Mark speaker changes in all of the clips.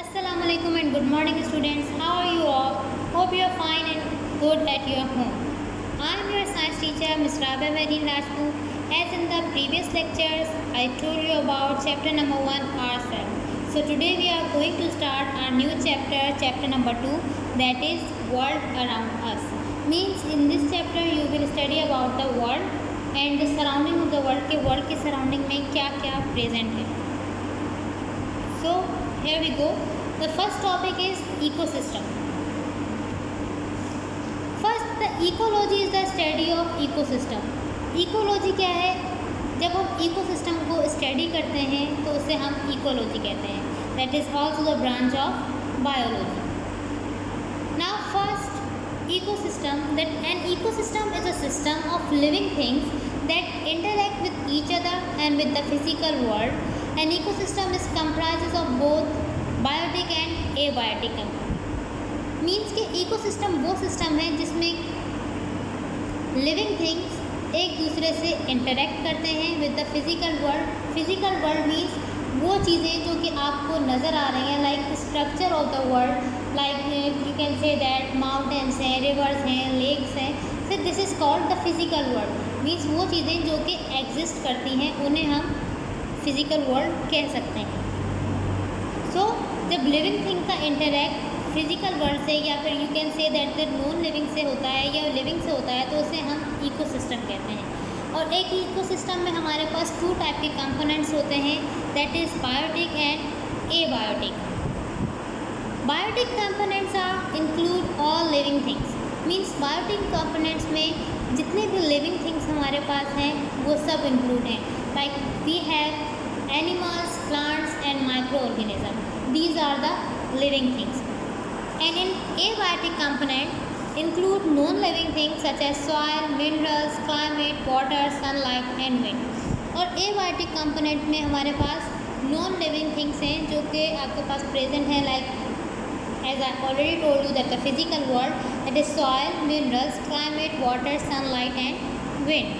Speaker 1: Assalamu alaikum and good morning students. How are you all? Hope you are fine and good at your home. I am your science teacher Ms. Rabia Marine Rajput. As in the previous lectures, I told you about chapter number 1 ourselves. So today we are going to start our new chapter, chapter number 2, that is world around us. Means in this chapter you will study about the world and the surrounding of the world के world के surrounding में क्या क्या present है. So here we go. The first topic is ecosystem. First, the ecology is the study of ecosystem. Ecology क्या है? जब हम ecosystem को study करते हैं तो उसे हम ecology कहते हैं. That is also the branch of biology. Now first, ecosystem. That an ecosystem is a system of living things that interact with each other and with the physical world. An ecosystem is comprises of both biotic and abiotic means के ecosystem वो system है जिसमें living things एक दूसरे से interact करते हैं with the physical world. Physical world means वो चीज़ें जो कि आपको नज़र आ रही हैं, like structure of the world, like you can say that mountains हैं, रिवर्स हैं, लेक्स हैं. सो this is called the physical world. Means वो चीज़ें जो कि एग्जिस्ट करती हैं उन्हें हम फिजिकल वर्ल्ड कह सकते हैं. सो जब लिविंग थिंग का इंटरेक्ट फिजिकल वर्ल्ड से या फिर you can say that the non living से होता है या लिविंग से होता है तो उसे हम इकोसिस्टम कहते हैं. और एक इकोसिस्टम में हमारे पास 2 टाइप के कंपोनेंट्स होते हैं, that is biotic and abiotic. Biotic components are include all living things. Means biotic components में जितने भी लिविंग थिंग्स हमारे पास हैं वो सब इंक्लूड हैं. Like we have animals, plants and microorganisms. These are the living things. And in abiotic component include non-living things such as soil, minerals, climate, water, sunlight and wind. और abiotic component में हमारे पास non-living things हैं जो कि आपके पास present हैं, like as I already told you that the physical world, that is soil, minerals, climate, water, sunlight and wind.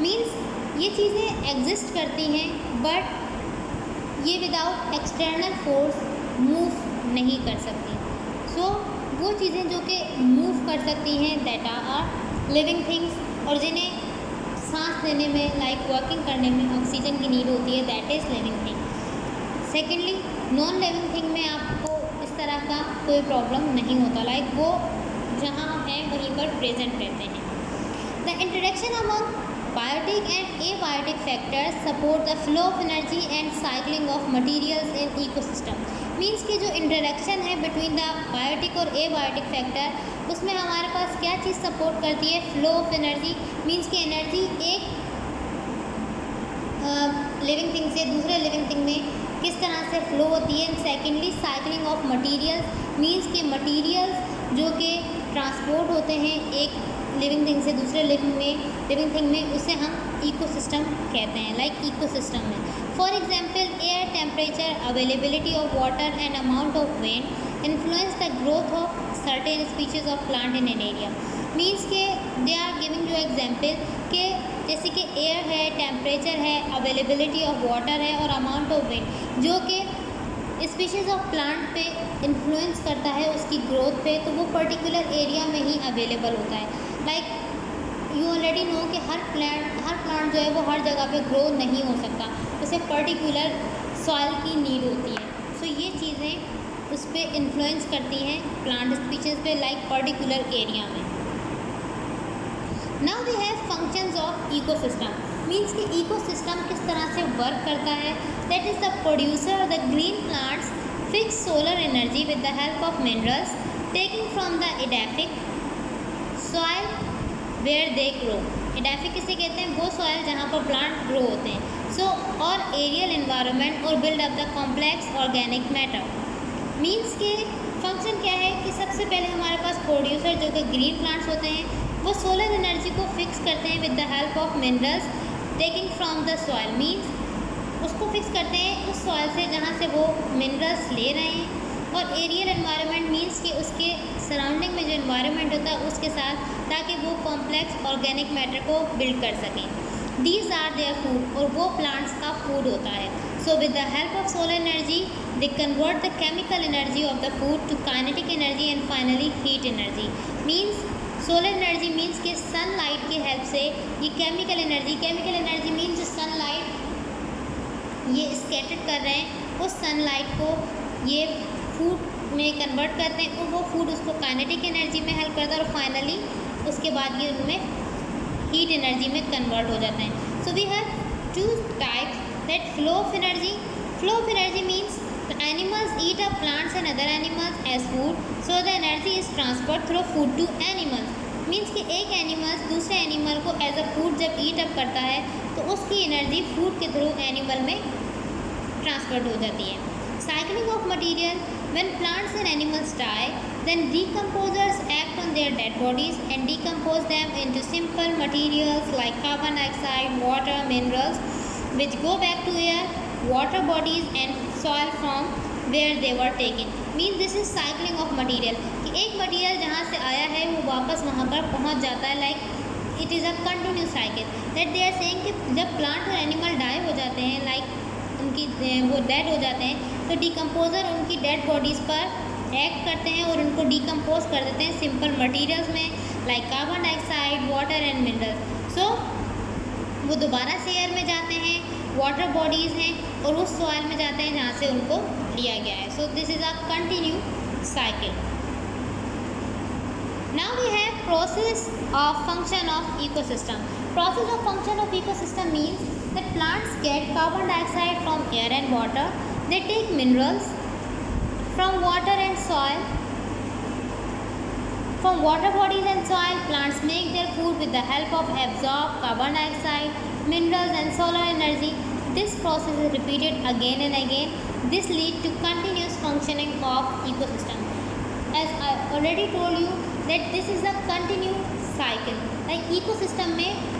Speaker 1: Means ये चीज़ें एग्जिस्ट करती हैं बट ये विदाउट एक्सटर्नल फोर्स मूव नहीं कर सकती. सो वो चीज़ें जो कि मूव कर सकती हैं दैट आर लिविंग थिंग्स और जिन्हें सांस लेने में लाइक वर्किंग करने में ऑक्सीजन की नीड होती है, that is living thing. Secondly, non living thing में आपको इस तरह का कोई प्रॉब्लम नहीं होता, लाइक वो जहाँ है वहीं पर प्रेजेंट रहते हैं. The interaction among biotic and abiotic factors support the flow of energy and cycling of materials in ecosystem. Means कि जो इंटरेक्शन है बिटवीन द बायोटिक और एबायोटिक फैक्टर उसमें हमारे पास क्या चीज़ सपोर्ट करती है, फ्लो ऑफ एनर्जी. मीन्स कि एनर्जी एक लिविंग थिंग से दूसरे लिविंग थिंग में किस तरह से फ्लो होती है. Secondly, cycling of materials. Means के मटीरियल्स जो कि ट्रांसपोर्ट होते हैं एक लिविंग थिंग से दूसरे लिविंग थिंग में उसे हम इकोसिस्टम कहते हैं, लाइक इकोसिस्टम में. For example, air temperature, availability of water and amount of rain influence the growth of certain species of plant in an area. Means के they are giving you example के जैसे कि air है, temperature है, availability of water है और amount of rain जो कि स्पीशीज़ ऑफ प्लांट पे इन्फ्लुएंस करता है उसकी ग्रोथ पे, तो वो पर्टिकुलर एरिया में ही अवेलेबल होता है. लाइक यू ऑलरेडी नो कि हर प्लांट जो है वो हर जगह पे ग्रो नहीं हो सकता, उसे पर्टिकुलर सॉइल की नीड होती है. सो ये चीज़ें उस पर इन्फ्लुएंस करती हैं प्लांट स्पीशीज़ पे लाइक पर्टिकुलर एरिया में. Now we have functions of ecosystem. Means कि इकोसिस्टम किस तरह से वर्क करता है. That is the producer of the green plants fix solar energy with the help of minerals taking from the edaphic soil where they grow. Edaphic किसे कहते हैं, वो सॉइल जहाँ पर प्लांट ग्रो होते हैं. सो और एरियल एनवायरनमेंट और build up the complex organic matter. Means के फंक्शन क्या है कि सबसे पहले हमारे पास प्रोड्यूसर जो कि ग्रीन प्लांट्स होते हैं वो सोलर एनर्जी को फिक्स करते हैं with the help of minerals taking from the soil. Means उसको फिक्स करते हैं उस सॉइल से जहाँ से वो मिनरल्स ले रहे हैं. और एरियल एनवायरनमेंट मीन्स कि उसके सराउंडिंग में जो एनवायरनमेंट होता है उसके साथ, ताकि वो कॉम्प्लेक्स ऑर्गेनिक मैटर को बिल्ड कर सकें. दीज आर देयर फूड, और वो प्लांट्स का फूड होता है. So with the help of solar energy, they convert the chemical energy of the food to kinetic energy and finally heat energy. Means solar energy means कि sunlight की help से ये chemical energy means जो sunlight ये scattered कर रहे हैं उस सनलाइट को ये फूड में कन्वर्ट करते हैं और वो फूड उसको काइनेटिक एनर्जी में हेल्प करता है और फाइनली उसके बाद ये उनमें हीट एनर्जी में कन्वर्ट हो जाते हैं. So we have two types that flow of energy. Flow of energy means the animals eat up plants and other animals as food, so the energy is transferred through food to animals. Means कि एक animals दूसरे animal को as a food जब ईट up करता है तो उसकी energy food के थ्रू एनिमल में ट्रांसफर्ड हो जाती है. Cycling of material. When plants and animals die then decomposers act on their dead bodies and decompose them into simple materials like carbon dioxide, water, minerals which go back to air, water bodies and soil from where they were taken. Means this is cycling of material कि एक material जहाँ से आया है वो वापस वहाँ पर पहुँच जाता है. Like it is a continuous cycle that they are saying कि जब प्लांट और एनिमल डाई हो जाते हैं लाइक उनकी वो डेड हो जाते हैं तो डिकम्पोजर उनकी डेड बॉडीज़ पर एक्ट करते हैं और उनको डिकम्पोज कर देते हैं सिंपल मटेरियल्स में like carbon dioxide, water and minerals. So वो दोबारा से एयर में जाते हैं, वाटर बॉडीज़ हैं और उस सॉइल में जाते हैं जहाँ से उनको लिया गया है. So this is a continue cycle. Now we have process of function of ecosystem. Process of function of ecosystem means that plants get carbon dioxide from air and water, they take minerals from water and soil. From water bodies and soil, plants make their food with the help of absorbed carbon dioxide, minerals and solar energy. This process is repeated again and again. This leads to continuous functioning of ecosystem. As I already told you that this is a continuous cycle. Like ecosystem में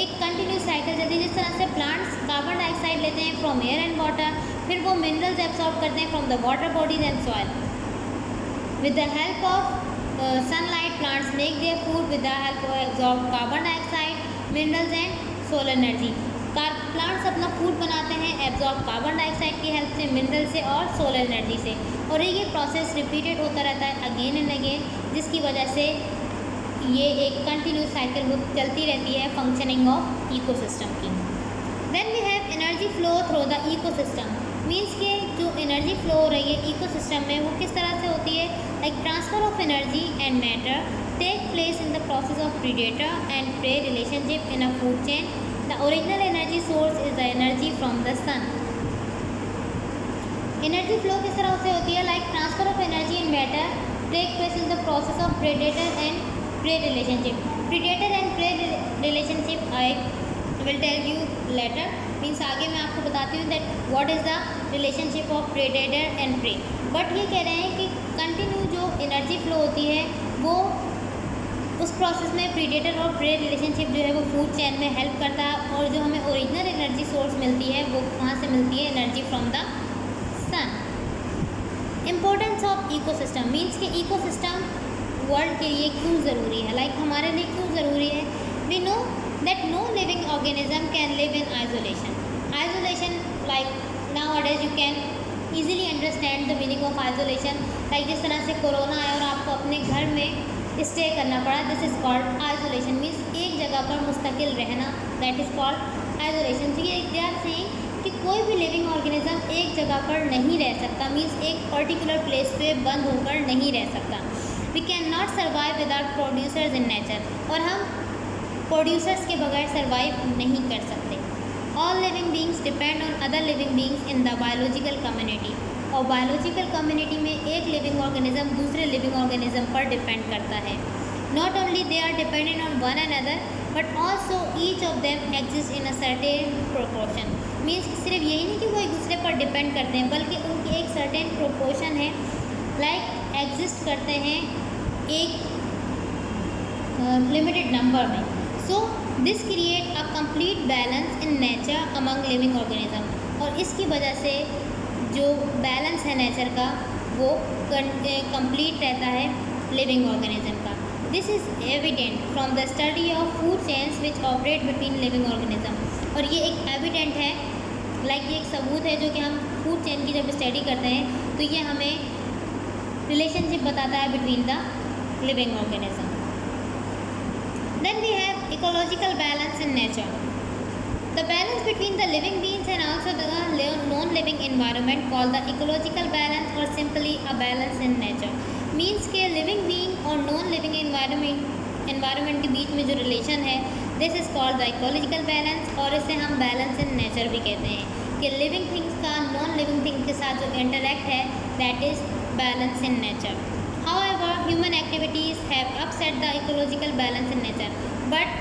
Speaker 1: एक continuous cycle चलती है. जिस तरह से plants carbon dioxide लेते हैं from air and water, फिर वो मिनरल्स एब्सॉर्ब करते हैं from the water bodies and soil. With the help of sunlight plants make their food with the help of absorb carbon dioxide, minerals and solar energy. Plants अपना food बनाते हैं absorb carbon dioxide की help से, mineral से और solar energy से. और ये प्रोसेस रिपीटेड होता रहता है अगेन एंड अगेन, जिसकी वजह से ये एक कंटिन्यूस साइकिल चलती रहती है फंक्शनिंग ऑफ इकोसिस्टम की. Then we have energy flow through the ecosystem. Means के जो एनर्जी फ्लो हो रही है इकोसिस्टम में वो किस तरह से होती है. Like transfer of energy and matter take place in the process of predator and prey relationship in a food chain. The original energy source is the energy from the sun. Energy flow किस तरह से होती है. Like transfer of energy and matter take place in the process of predator and prey relationship. Predator and prey relationship I will tell you later. Means आगे मैं आपको बताती हूँ that what is the relationship of predator and prey. But ये कह रहे हैं कि कंटिन्यू जो एनर्जी फ्लो होती है वो उस प्रोसेस में प्रीडेटर और प्रे रिलेशनशिप जो है वो फूड चेन में हेल्प करता है. और जो हमें ओरिजिनल एनर्जी सोर्स मिलती है वो कहाँ से मिलती है. Energy from the sun. Importance of ecosystem means कि इकोसिस्टम वर्ल्ड के लिए क्यों ज़रूरी है. लाइक हमारे लिए क्यों ज़रूरी है. We know that no living organism can live in isolation. Isolation like nowadays you can easily understand the meaning of isolation. Like जिस तरह से कोरोना आया और आपको अपने घर में स्टे करना पड़ा, this is called isolation. Means एक जगह पर मुस्तकिल रहना, दैट इज़ कॉल्ड आइसोलेशन. तो ये दे आर सेइंग कि कोई भी लिविंग ऑर्गेनिज्म एक जगह पर नहीं रह सकता. मीन्स एक पर्टिकुलर प्लेस पे बंद होकर नहीं रह सकता. We can not survive without producers in nature. और हम प्रोड्यूसर्स के बगैर सर्वाइव नहीं कर सकते. All living beings depend on other living beings in the biological community. और बायोलॉजिकल कम्युनिटी में एक लिविंग ऑर्गेनिज्म दूसरे लिविंग ऑर्गेनिज्म पर डिपेंड करता है. Not only they are dependent on one another but also each of them exist in a certain proportion. Means सिर्फ यही नहीं कि वो एक दूसरे पर डिपेंड करते हैं बल्कि उनकी एक सर्टेन प्रोपोर्शन है. लाइक एग्जिस्ट करते हैं एक लिमिटेड नंबर में. So this create a complete balance in nature among living organism. और इसकी वजह से जो बैलेंस है नेचर का वो कंप्लीट रहता है लिविंग ऑर्गेनिज्म का. This is evident from the study of food chains which operate between living organism. और ये एक एविडेंट है लाइक ये एक सबूत है जो कि हम फूड चेन की जब स्टडी करते हैं तो ये हमें रिलेशनशिप बताता है between the living organism. Then we have ecological balance in nature. The balance between the living beings and also the non-living environment called the ecological balance or simply a balance in nature means के living being और non-living environment के बीच में जो relation है this is called the ecological balance और इसे हम balance in nature भी कहते हैं कि living things का non-living things के साथ जो interact है that is balance in nature. However, human activities have upset the ecological balance in nature but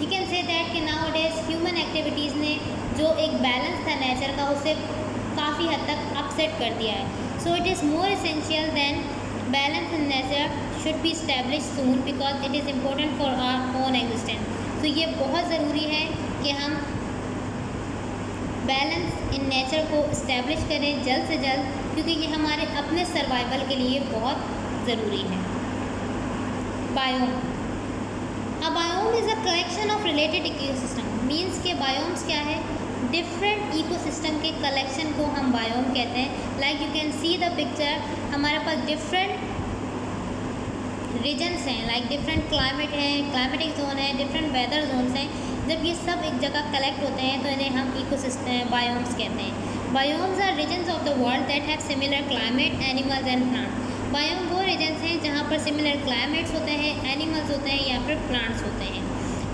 Speaker 1: you can say that कि नाउ डेज ह्यूमन एक्टिविटीज़ ने जो एक बैलेंस था नेचर का उसे काफ़ी हद तक अपसेट कर दिया है. So it is more essential than balance in nature should be establish soon because it is important for our own existence. तो ये बहुत ज़रूरी है कि हम बैलेंस इन नेचर को इस्टेब्लिश करें जल्द से जल्द क्योंकि ये हमारे अपने सर्वाइवल के लिए बहुत ज़रूरी है. Biome. A biome is a collection of related ecosystem. Means के biomes क्या है? Different ecosystem के collection को हम biome कहते हैं. Like you can see the picture, हमारे पास different regions हैं, like different climate है, climatic zone है, different weather zones हैं. जब ये सब एक जगह collect होते हैं तो इन्हें हम ecosystem biomes कहते हैं. Biomes are regions of the world that have similar climate, animals and plants. Biome वो रीजन्स हैं जहाँ पर सिमिलर क्लाइमेट्स होते हैं, एनिमल्स होते हैं या फिर प्लांट्स होते हैं.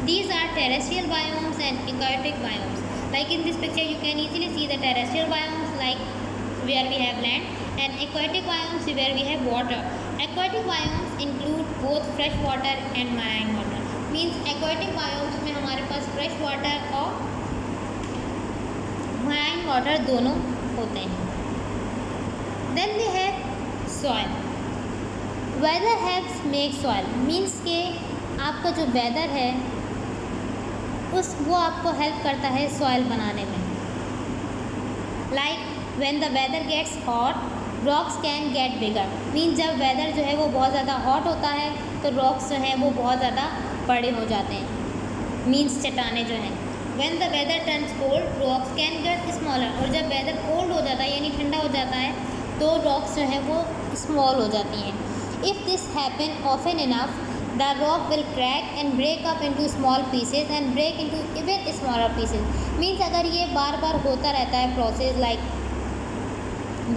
Speaker 1: These are terrestrial biomes and aquatic biomes. Like in this picture you can easily see the terrestrial biomes like where we have land and aquatic biomes where we have water. Aquatic biomes include both fresh water and marine water. Means aquatic biomes में हमारे पास fresh water और marine water दोनों होते हैं. Then we have soil. Weather helps make soil. Means के आपका जो वेदर है वो आपको हेल्प करता है सॉइल बनाने में. Like when the weather gets hot rocks can get bigger. Means जब वेदर जो है वो बहुत ज़्यादा हॉट होता है तो रॉक्स जो हैं वो बहुत ज़्यादा बड़े हो जाते हैं. मीन्स चट्टाने जो हैं. When the weather turns cold rocks can get smaller. और जब वेदर कोल्ड हो जाता है यानी ठंडा हो जाता है तो रॉक्स जो हैं वो स्मॉल हो जाती हैं. If this happen often enough the rock will crack and break up into small pieces and break into even smaller pieces. Means अगर ये बार बार होता रहता है प्रोसेस लाइक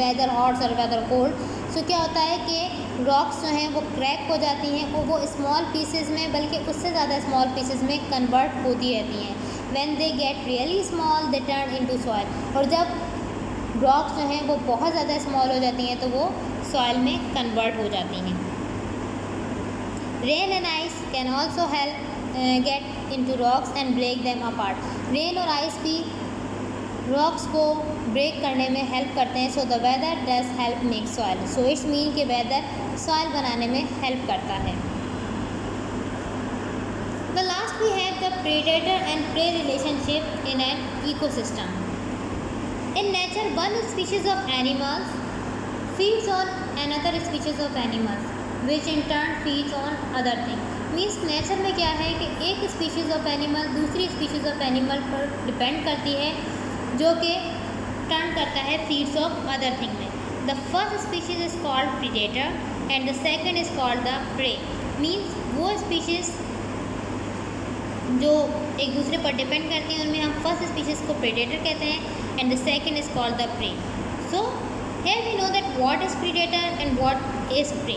Speaker 1: वेदर हॉट और वेदर कोल्ड सो क्या होता है कि रॉक्स जो हैं वो क्रैक हो जाती हैं और वो स्मॉल पीसेस में बल्कि उससे ज़्यादा स्मॉल पीसेस में कन्वर्ट होती रहती हैं. When they get really small they turn into soil. और जब रॉक्स जो हैं वो बहुत ज़्यादा स्मॉल हो जाती हैं तो वो सॉइल में कन्वर्ट हो जाती हैं. Rain and ice can also help get into rocks and break them apart. Rain और आइस भी रॉक्स को ब्रेक करने में हेल्प करते हैं. So the weather does help make soil. So it's mean कि वेदर सॉइल बनाने में हेल्प करता है. The last we have the predator and prey relationship in an ecosystem. In nature, one species of animals feeds on another species of animals, which in turn feeds on other things. Means nature में क्या है कि एक species of animal दूसरी species of animal पर depend करती है जो कि turn करता है feeds of other thing में. The first species is called predator and the second is called the prey. Means वो species जो एक दूसरे पर डिपेंड करती हैं उनमें हम फर्स्ट स्पीशीज़ को प्रेडेटर कहते हैं and the second is called the prey. So here we know that what is predator and what is prey.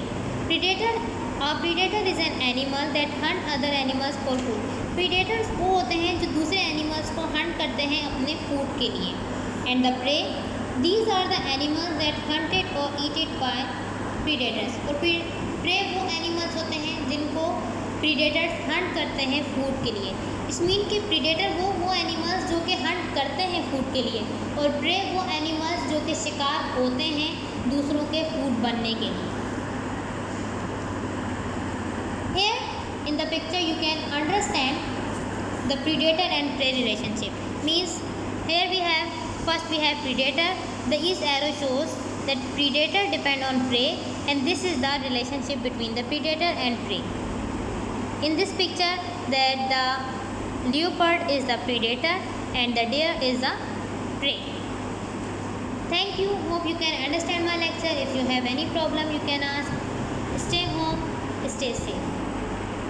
Speaker 1: Predator is an animal that hunt other animals for food. Predators वो होते हैं जो दूसरे animals को Hunt करते हैं अपने food के लिए. And the prey these are the animals that hunted और ईटेड बाय प्रेडेटर्स. और प्रे वो एनिमल्स होते हैं जिनको प्रीडेटर्स हंट करते हैं फूड के लिए. इस मीन कि प्रीडेटर वो एनिमल्स जो कि हंट करते हैं फूड के लिए और प्रे वो एनिमल्स जो कि शिकार होते हैं दूसरों के फूड बनने के लिए. Here in the picture you can understand the predator and prey relationship. Means here we have first we have predator. The each arrow shows that predator depend on prey and this is the relationship between the predator and prey. In this picture that the leopard is the predator and the deer is the Great. Thank you. Hope you can understand my lecture. If you have any problem, you can ask. Stay home, stay safe.